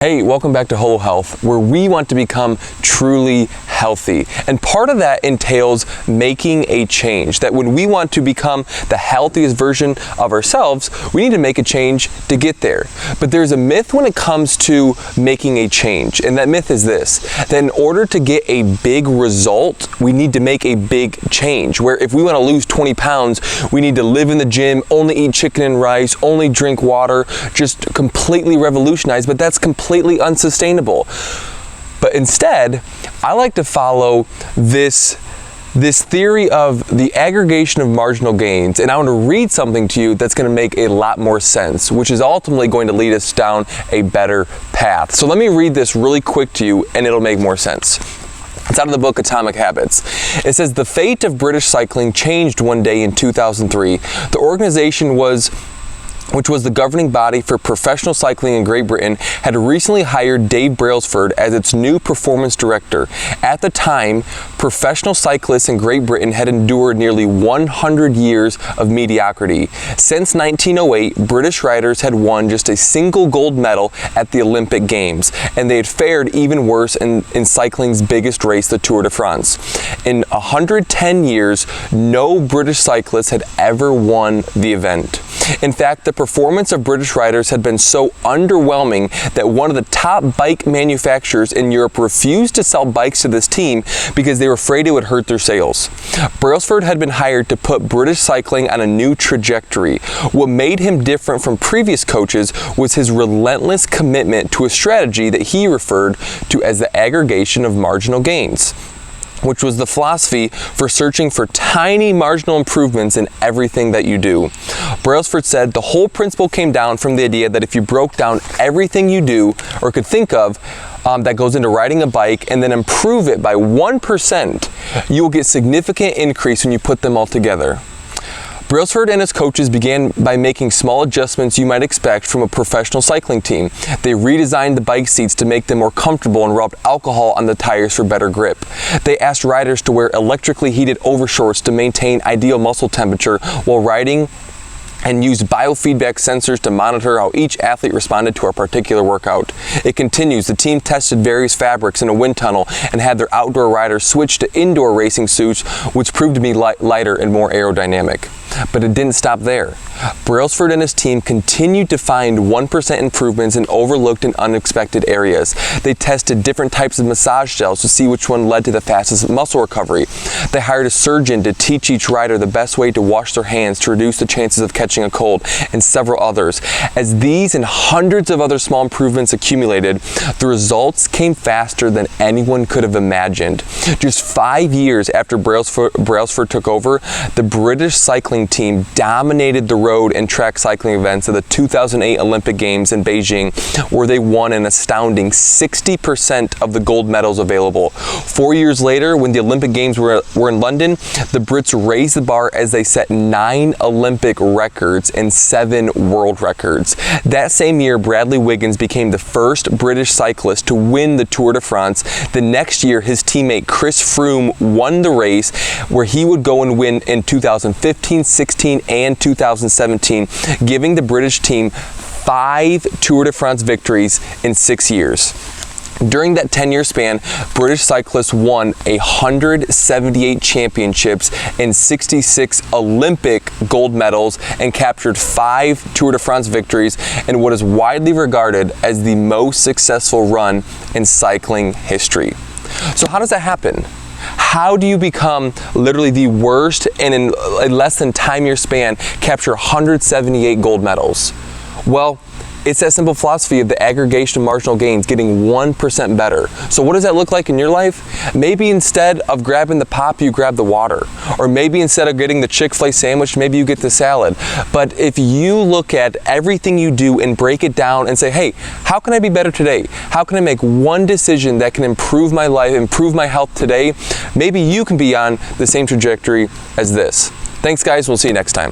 Hey, welcome back to Whole Health, where we want to become truly healthy. And part of that entails making a change. That when we want to become the healthiest version of ourselves, we need to make a change to get there. But there's a myth when it comes to making a change. And that myth is this, that in order to get a big result, we need to make a big change. Where if we want to lose 20 pounds, we need to live in the gym, only eat chicken and rice, only drink water, just completely revolutionize. But that's completely unsustainable. But instead, I like to follow this theory of the aggregation of marginal gains, and I want to read something to you that's going to make a lot more sense, which is ultimately going to lead us down a better path. So let me read this really quick to you and it'll make more sense. It's out of the book Atomic Habits. It says, the fate of British cycling changed one day in 2003. The organization which was the governing body for professional cycling in Great Britain, had recently hired Dave Brailsford as its new performance director. At the time, professional cyclists in Great Britain had endured nearly 100 years of mediocrity. Since 1908, British riders had won just a single gold medal at the Olympic Games, and they had fared even worse in cycling's biggest race, the Tour de France. In 110 years, no British cyclist had ever won the event. In fact, the performance of British riders had been so underwhelming that one of the top bike manufacturers in Europe refused to sell bikes to this team because they were afraid it would hurt their sales. Brailsford had been hired to put British cycling on a new trajectory. What made him different from previous coaches was his relentless commitment to a strategy that he referred to as the aggregation of marginal gains, which was the philosophy for searching for tiny marginal improvements in everything that you do. Brailsford said the whole principle came down from the idea that if you broke down everything you do or could think of that goes into riding a bike and then improve it by 1%, you will get significant increase when you put them all together. Brailsford and his coaches began by making small adjustments you might expect from a professional cycling team. They redesigned the bike seats to make them more comfortable and rubbed alcohol on the tires for better grip. They asked riders to wear electrically heated overshorts to maintain ideal muscle temperature while riding, and used biofeedback sensors to monitor how each athlete responded to a particular workout. It continues, the team tested various fabrics in a wind tunnel and had their outdoor riders switch to indoor racing suits, which proved to be lighter and more aerodynamic. But it didn't stop there. Brailsford and his team continued to find 1% improvements in overlooked and unexpected areas. They tested different types of massage gels to see which one led to the fastest muscle recovery. They hired a surgeon to teach each rider the best way to wash their hands to reduce the chances of catching a cold, and several others. As these and hundreds of other small improvements accumulated, the results came faster than anyone could have imagined. Just 5 years after Brailsford took over, the British cycling team dominated the road and track cycling events of the 2008 Olympic Games in Beijing, where they won an astounding 60% of the gold medals available. 4 years later, when the Olympic Games were in London, the Brits raised the bar as they set 9 Olympic records and 7 world records. That same year, Bradley Wiggins became the first British cyclist to win the Tour de France. The next year, his teammate Chris Froome won the race, where he would go and win in 2015, 16, and 2017, giving the British team 5 Tour de France victories in 6 years. During that 10-year span, British cyclists won 178 championships and 66 Olympic gold medals and captured 5 Tour de France victories in what is widely regarded as the most successful run in cycling history. So how does that happen? How do you become literally the worst and in a less than 10-year span capture 178 gold medals? Well, it's that simple philosophy of the aggregation of marginal gains, getting 1% better. So what does that look like in your life? Maybe instead of grabbing the pop, you grab the water. Or maybe instead of getting the Chick-fil-A sandwich, maybe you get the salad. But if you look at everything you do and break it down and say, hey, how can I be better today? How can I make one decision that can improve my life, improve my health today? Maybe you can be on the same trajectory as this. Thanks, guys. We'll see you next time.